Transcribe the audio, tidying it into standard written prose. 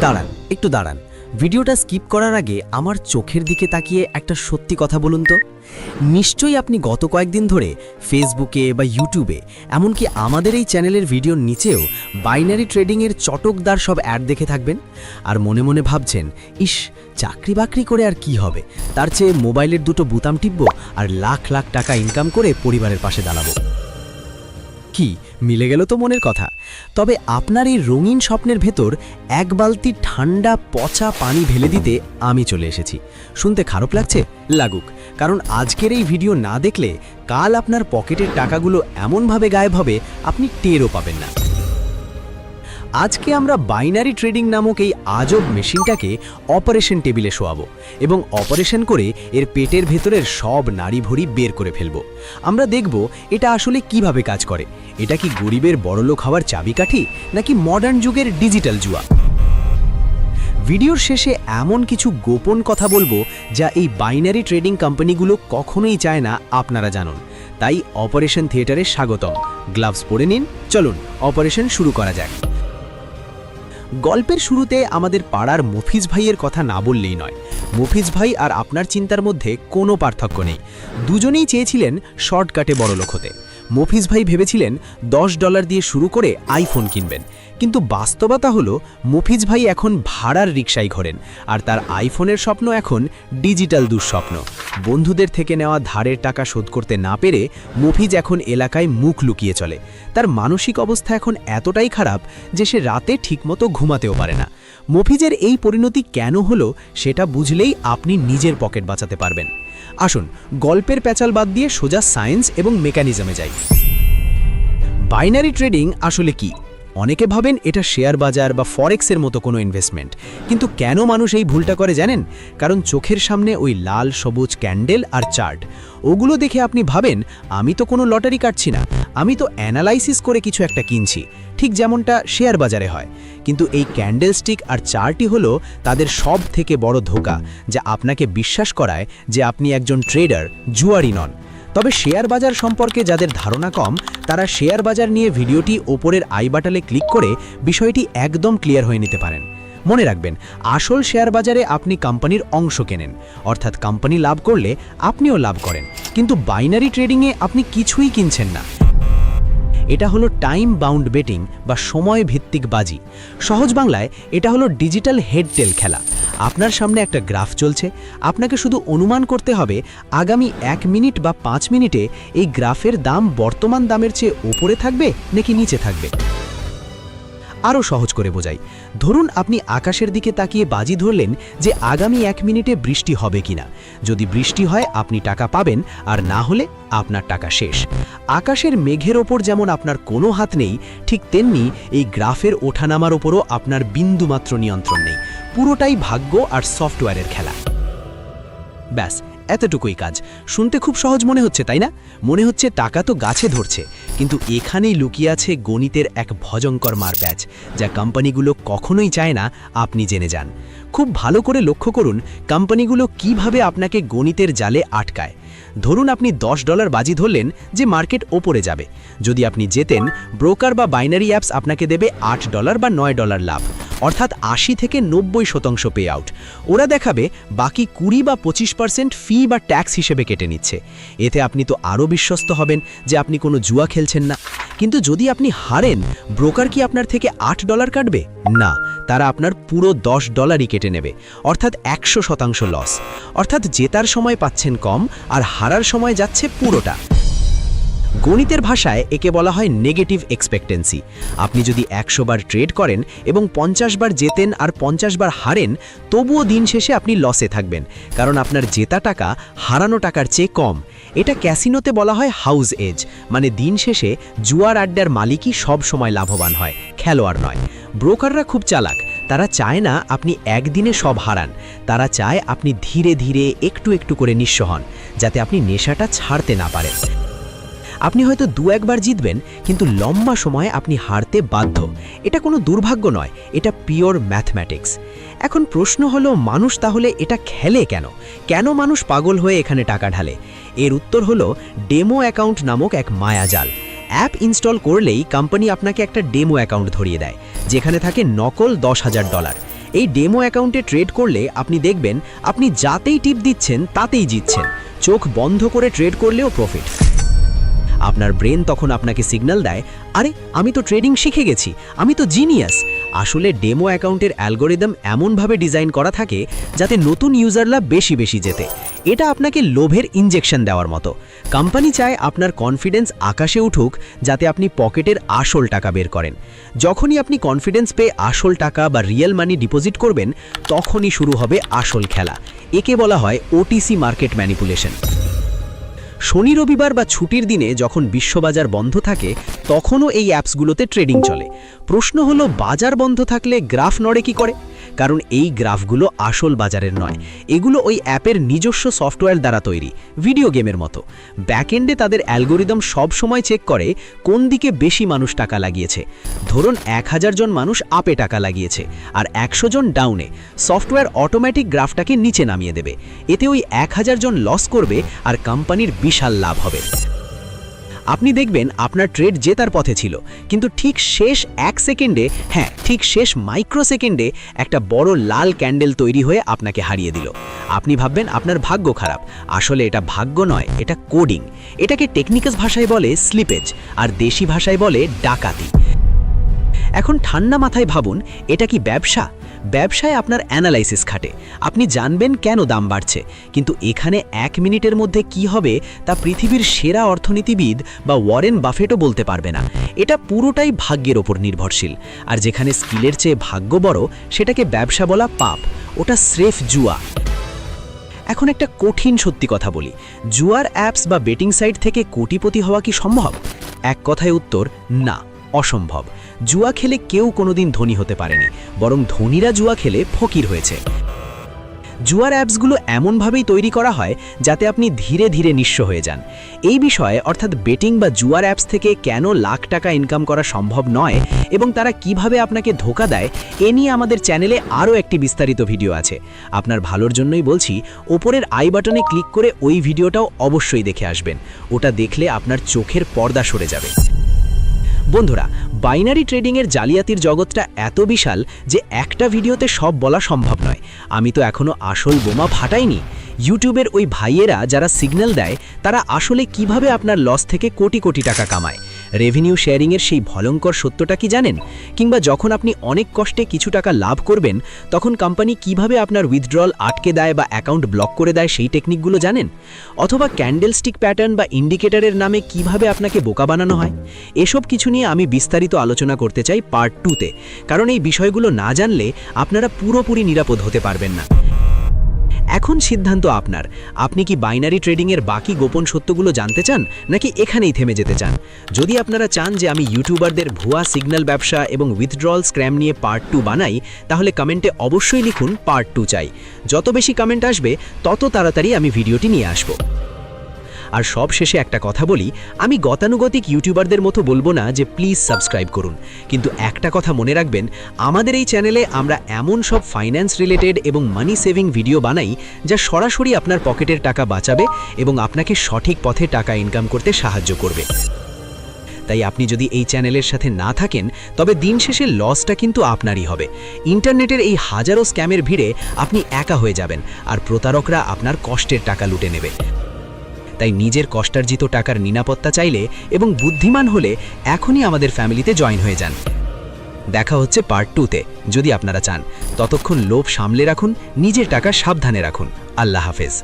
দাঁড়ান, একটু দাঁড়ান। ভিডিওটা স্কিপ করার আগে আমার চোখের দিকে তাকিয়ে একটা সত্যি কথা বলুন তো। নিশ্চয়ই আপনি গত কয়েকদিন ধরে ফেসবুকে বা ইউটিউবে, এমনকি আমাদের এই চ্যানেলের ভিডিওর নিচেও বাইনারি ট্রেডিংয়ের চটকদার সব অ্যাড দেখে থাকবেন। আর মনে মনে ভাবছেন, ইস, চাকরি বাকরি করে আর কি হবে, তার চেয়ে মোবাইলের দুটো বোতাম টিপব আর লাখ লাখ টাকা ইনকাম করে পরিবারের পাশে দাঁড়াবো। কি মিলে গেল তো মনের কথা। তবে আপনার এই রঙিন স্বপ্নের ভেতর এক বালতি ঠান্ডা পচা পানি ঢেলে দিতে আমি চলে এসেছি। শুনতে খারাপ লাগছে? লাগুক, কারণ আজকের এই ভিডিও না দেখলে কাল আপনার পকেটের টাকাগুলো এমনভাবে গায়েব হবে আপনি টেরও পাবেন না। আজকে আমরা বাইনারি ট্রেডিং নামক এই আজব মেশিনটাকে অপারেশন টেবিলে শোয়াবো এবং অপারেশন করে এর পেটের ভেতরের সব নাড়িভুড়ি বের করে ফেলব। আমরা দেখব এটা আসলে কিভাবে কাজ করে। এটা কি গরিবের বড়লোক হওয়ার চাবিকাঠি, নাকি মডার্ন যুগের ডিজিটাল জুয়া? ভিডিওর শেষে এমন কিছু গোপন কথা বলবো যা এই বাইনারি ট্রেডিং কোম্পানিগুলো কখনোই চায় না আপনারা জানুন। তাই অপারেশন থিয়েটারে স্বাগতম। গ্লাভস পরে নিন, চলুন অপারেশন শুরু করা যাক। গল্পের শুরুতে আমাদের পাড়ার মফিজ ভাইয়ের কথা না বললেই নয়। মফিজ ভাই আর আপনার চিন্তার মধ্যে কোনো পার্থক্য নেই। দুজনেই চেয়েছিলেন শর্টকাটে বড়লোক হতে। মফিজ ভাই ভেবেছিলেন $10 দিয়ে শুরু করে আইফোন কিনবেন, কিন্তু বাস্তবতা হলো মফিজ ভাই এখন ভাড়ার রিকশায় ঘোরেন, আর তার আইফোনের স্বপ্ন এখন ডিজিটাল দুঃস্বপ্ন। বন্ধুদের থেকে নেওয়া ধারের টাকা শোধ করতে না পেরে মফিজ এখন এলাকায় মুখ লুকিয়ে চলে। তার মানসিক অবস্থা এখন এতটাই খারাপ যে সে রাতে ঠিকমতো ঘুমাতেও পারে না। মফিজের এই পরিণতি কেন হলো সেটা বুঝলেই আপনি নিজের পকেট বাঁচাতে পারবেন। আসুন গল্পের প্যাচাল বাদ দিয়ে সোজা সায়েন্স এবং মেকানিজমে যাই। বাইনারি ট্রেডিং আসলে কি? অনেকে ভাবেন এটা শেয়ার বাজার বা ফরেক্সের মতো কোনো ইনভেস্টমেন্ট, কিন্তু কেন মানুষ এই ভুলটা করে জানেন? কারণ চোখের সামনে ওই লাল সবুজ ক্যান্ডেল আর চার্ট, ওগুলো দেখে আপনি ভাবেন আমি তো কোনো লটারি কাটছি না, আমি তো অ্যানালাইসিস করে কিছু একটা কিনছি, ঠিক যেমনটা শেয়ার বাজারে হয়। কিন্তু এই ক্যান্ডেল স্টিক আর চার্টই হলো তাদের সব থেকে বড় ধোঁকা, যা আপনাকে বিশ্বাস করায় যে আপনি একজন ট্রেডার, জুয়ারি নন। তবে শেয়ার বাজার সম্পর্কে যাদের ধারণা কম, তারা শেয়ার বাজার নিয়ে ভিডিওটি ওপরের আই বাটনে ক্লিক করে বিষয়টি একদম ক্লিয়ার হয়ে নিতে পারেন। মনে রাখবেন, আসল শেয়ার বাজারে আপনি কোম্পানির অংশ কেনেন, অর্থাৎ কোম্পানি লাভ করলে আপনিও লাভ করেন, কিন্তু বাইনারি ট্রেডিংয়ে আপনি কিছুই কিনছেন না। এটা হলো টাইম বাউন্ড বেটিং বা সময় ভিত্তিক বাজি। সহজ বাংলায় এটা হলো ডিজিটাল হেডটেল খেলা। আপনার সামনে একটা গ্রাফ চলছে, আপনাকে শুধু অনুমান করতে হবে আগামী 1 মিনিট বা 5 মিনিটে এই গ্রাফের দাম বর্তমান দামের চেয়ে ওপরে থাকবে নাকি নিচে থাকবে। আরও সহজ করে বোঝাই, ধরুন আপনি আকাশের দিকে তাকিয়ে বাজি ধরলেন যে আগামী 1 মিনিটে বৃষ্টি হবে কিনা। যদি বৃষ্টি হয় আপনি টাকা পাবেন, আর না হলে আপনার টাকা শেষ। আকাশের মেঘের ওপর যেমন আপনার কোনো হাত নেই, ঠিক তেমনি এই গ্রাফের ওঠানামার ওপরও আপনার বিন্দুমাত্র নিয়ন্ত্রণ নেই। পুরোটাই ভাগ্য আর সফটওয়্যারের খেলা। ব্যাস, এতটুকুই কাজ। শুনতে খুব সহজ মনে হচ্ছে, তাই না? মনে হচ্ছে টাকা তো গাছে ধরছে, কিন্তু এখানেই লুকিয়ে আছে গণিতের এক ভয়ঙ্কর মারপ্যাচ, যা কোম্পানিগুলো কখনোই চায় না আপনি জেনে যান। খুব ভালো করে লক্ষ্য করুন কোম্পানিগুলো কিভাবে আপনাকে গণিতের জালে আটকায়। ধরুন আপনি $10 বাজি ধরলেন যে মার্কেট ওপরে যাবে। যদি আপনি জেতেন, ব্রোকার বা বাইনারি অ্যাপস আপনাকে দেবে $8 বা $9 লাভ, অর্থাৎ 80 থেকে 90% পে আউট। ওরা দেখাবে বাকি 20 বা 25% ফি বা ট্যাক্স হিসেবে কেটে নিচ্ছে। এতে আপনি তো আরও বিশ্বস্ত হবেন যে আপনি কোনো জুয়া খেলছেন না। কিন্তু যদি আপনি হারেন, ব্রোকার কি আপনার থেকে $8 কাটবে? না, তারা আপনার পুরো $10ই কেটে নেবে, অর্থাৎ 100% লস। অর্থাৎ জেতার সময় পাচ্ছেন কম আর হারার সময় যাচ্ছে পুরোটা। গণিতের ভাষায় একে বলা হয় নেগেটিভ এক্সপেক্টেন্সি। আপনি যদি 100 বার ট্রেড করেন এবং 50 বার জেতেন আর 50 বার হারেন, তবুও দিন শেষে আপনি লসে থাকবেন, কারণ আপনার জেতা টাকা হারানো টাকার চেয়ে কম। এটা ক্যাসিনোতে বলা হয় হাউস এজ, মানে দিন শেষে জুয়ার আড্ডার মালিকই সব সময় লাভবান হয়, খেলোয়াড় নয়। ব্রোকাররা খুব চালাক, তারা চায় না আপনি একদিনে সব হারান, তারা চায় আপনি ধীরে ধীরে একটু একটু করে নিঃস্ব হন, যাতে আপনি নেশাটা ছাড়তে না পারেন। আপনি হয়তো 2-1 বার জিতবেন, কিন্তু লম্বা সময়ে আপনি হারতে বাধ্য। এটা কোনো দুর্ভাগ্য নয়, এটা পিওর ম্যাথমেটিক্স। এখন প্রশ্ন হলো, মানুষ তাহলে এটা খেলে কেন? কেন মানুষ পাগল হয়ে এখানে টাকা ঢালে? এর উত্তর হলো ডেমো অ্যাকাউন্ট নামক এক মায়াজাল। অ্যাপ ইনস্টল করলেই কোম্পানি আপনাকে একটা ডেমো অ্যাকাউন্ট ধরিয়ে দেয়, যেখানে থাকে নকল $10,000। এই ডেমো অ্যাকাউন্টে ট্রেড করলে আপনি দেখবেন আপনি যাতেই টিপ দিচ্ছেন তাতেই জিতছেন, চোখ বন্ধ করে ট্রেড করলেও প্রফিট। আপনার ব্রেন তখন আপনাকে সিগন্যাল দেয়, আরে আমি তো ট্রেডিং শিখে গেছি, আমি তো জিনিয়াস। আসলে ডেমো অ্যাকাউন্টের অ্যালগোরিদম এমনভাবে ডিজাইন করা থাকে যাতে নতুন ইউজাররা বেশি বেশি জেতে। এটা আপনাকে লোভের ইনজেকশন দেওয়ার মতো। কোম্পানি চায় আপনার কনফিডেন্স আকাশে উঠুক যাতে আপনি পকেটের আসল টাকা বের করেন। যখনই আপনি কনফিডেন্স পেয়ে আসল টাকা বা রিয়েল মানি ডিপোজিট করবেন, তখনই শুরু হবে আসল খেলা। একে বলা হয় ওটিসি মার্কেট ম্যানিপুলেশন। শনি রবিবার বা ছুটির দিনে যখন বিশ্ববাজার বন্ধ থাকে, তখনও এই অ্যাপসগুলোতে ট্রেডিং চলে। প্রশ্ন হলো, বাজার বন্ধ থাকলে গ্রাফ নড়ে কি করে? কারণ এই গ্রাফগুলো আসল বাজারের নয়, এগুলো ওই অ্যাপের নিজস্ব সফটওয়্যার দ্বারা তৈরি, ভিডিও গেমের মতো। ব্যাকএন্ডে তাদের অ্যালগোরিদম সব সময় চেক করে কোন দিকে বেশি মানুষ টাকা লাগিয়েছে। ধরুন 1000 জন মানুষ আপে টাকা লাগিয়েছে আর 100 জন ডাউনে, সফটওয়্যার অটোমেটিক গ্রাফটাকে নিচে নামিয়ে দেবে। এতে ওই 1000 জন লস করবে আর কোম্পানির বিশাল লাভ হবে। আপনি দেখবেন আপনার ট্রেড জেতার পথে ছিল, কিন্তু ঠিক শেষ 1 সেকেন্ডে, হ্যাঁ ঠিক শেষ মাইক্রো সেকেন্ডে একটা বড় লাল ক্যান্ডেল তৈরি হয়ে আপনাকে হারিয়ে দিল। আপনি ভাববেন আপনার ভাগ্য খারাপ। আসলে এটা ভাগ্য নয়, এটা কোডিং। এটাকে টেকনিক্যাল ভাষায় বলে স্লিপেজ, আর দেশি ভাষায় বলে ডাকাতি। এখন ঠান্ডা মাথায় ভাবুন, এটা কি ব্যবসা? ব্যবসায় আপনার অ্যানালাইসিস খাটে, আপনি জানবেন কেন দাম বাড়ছে, কিন্তু এখানে 1 মিনিটের মধ্যে কি হবে তা পৃথিবীর সেরা অর্থনীতিবিদ বা ওয়ারেন বাফেটও বলতে পারবে না। এটা পুরোটাই ভাগ্যের ওপর নির্ভরশীল। আর যেখানে স্কিলের চেয়ে ভাগ্য বড়, সেটাকে ব্যবসা বলা পাপ, ওটা স্রেফ জুয়া। এখন একটা কঠিন সত্যি কথা বলি, জুয়ার অ্যাপস বা বেটিং সাইট থেকে কোটিপতি হওয়া কি সম্ভব? এক কথায় উত্তর, না, অসম্ভব। জুয়া খেলে কেউ কোনোদিন ধনী হতে পারেনি, বরং ধনীরা জুয়া খেলে ফকির হয়েছে। জুয়ার অ্যাপসগুলো এমনভাবেই তৈরি করা হয় যাতে আপনি ধীরে ধীরে নিঃস্ব হয়ে যান। এই বিষয়ে অর্থাৎ বেটিং বা জুয়ার অ্যাপস থেকে কেন লাখ টাকা ইনকাম করা সম্ভব নয় এবং তারা কিভাবে আপনাকে ধোঁকা দেয়, এ নিয়ে আমাদের চ্যানেলে আরও একটি বিস্তারিত ভিডিও আছে। আপনার ভালোর জন্যই বলছি, ওপরের আই বাটনে ক্লিক করে ওই ভিডিওটাও অবশ্যই দেখে আসবেন। ওটা দেখলে আপনার চোখের পর্দা সরে যাবে। বন্ধুরা, বাইনারি ট্রেডিংয়ের জালিয়াতির জগৎটা এত বিশাল যে একটা ভিডিওতে সব বলা সম্ভব নয়। আমি তো এখনও আসল বোমা ফাটাইনি। ইউটিউবের ওই ভাইয়েরা যারা সিগন্যাল দেয়, তারা আসলে কিভাবে আপনার লস থেকে কোটি কোটি টাকা কামায়। রেভিনিউ শেয়ারিংয়ের সেই ভয়ঙ্কর সত্যটা কি জানেন? কিংবা যখন আপনি অনেক কষ্টে কিছু টাকা লাভ করবেন, তখন কোম্পানি কিভাবে আপনার উইথড্রল আটকে দেয় বা অ্যাকাউন্ট ব্লক করে দেয়, সেই টেকনিকগুলো জানেন? অথবা ক্যান্ডেলস্টিক প্যাটার্ন বা ইন্ডিকেটরের নামে কিভাবে আপনাকে বোকা বানানো হয়? এসব কিছু নিয়ে আমি বিস্তারিত আলোচনা করতে চাই পার্ট 2-তে, কারণ এই বিষয়গুলো না জানলে আপনারা পুরোপুরি নিরাপদ হতে পারবেন না। এখন সিদ্ধান্ত আপনার। আপনি কি বাইনারি ট্রেডিংয়ের বাকি গোপন সত্যগুলো জানতে চান, নাকি এখানেই থেমে যেতে চান? যদি আপনারা চান যে আমি ইউটিউবারদের ভুয়া সিগন্যাল ব্যবসা এবং উইথড্রল স্ক্র্যাম নিয়ে পার্ট 2 বানাই, তাহলে কমেন্টে অবশ্যই লিখুন পার্ট 2 চাই। যত বেশি কমেন্ট আসবে, তত তাড়াতাড়ি আমি ভিডিওটি নিয়ে আসব। আর সব শেষে একটা কথা বলি, আমি গতানুগতিক ইউটিউবারদের মতো বলবো না যে প্লিজ সাবস্ক্রাইব করুন, কিন্তু একটা কথা মনে রাখবেন, আমাদের এই চ্যানেলে আমরা এমন সব ফাইন্যান্স রিলেটেড এবং মানি সেভিং ভিডিও বানাই যা সরাসরি আপনার পকেটের টাকা বাঁচাবে এবং আপনাকে সঠিক পথে টাকা ইনকাম করতে সাহায্য করবে। তাই আপনি যদি এই চ্যানেলের সাথে না থাকেন, তবে দিন শেষে লসটা কিন্তু আপনারই হবে। ইন্টারনেটের এই হাজারো স্ক্যামের ভিড়ে আপনি একা হয়ে যাবেন, আর প্রতারকরা আপনার কষ্টের টাকা লুটে নেবে। তাই নিজের কষ্টার্জিত টাকার নিরাপত্তা চাইলে এবং বুদ্ধিমান হলে এখনই আমাদের ফ্যামিলিতে জয়েন হয়ে যান। দেখা হচ্ছে পার্ট 2-তে, যদি আপনারা চান। ততক্ষণ লোভ সামলে রাখুন, নিজের টাকা সাবধানে রাখুন। আল্লাহ হাফেজ।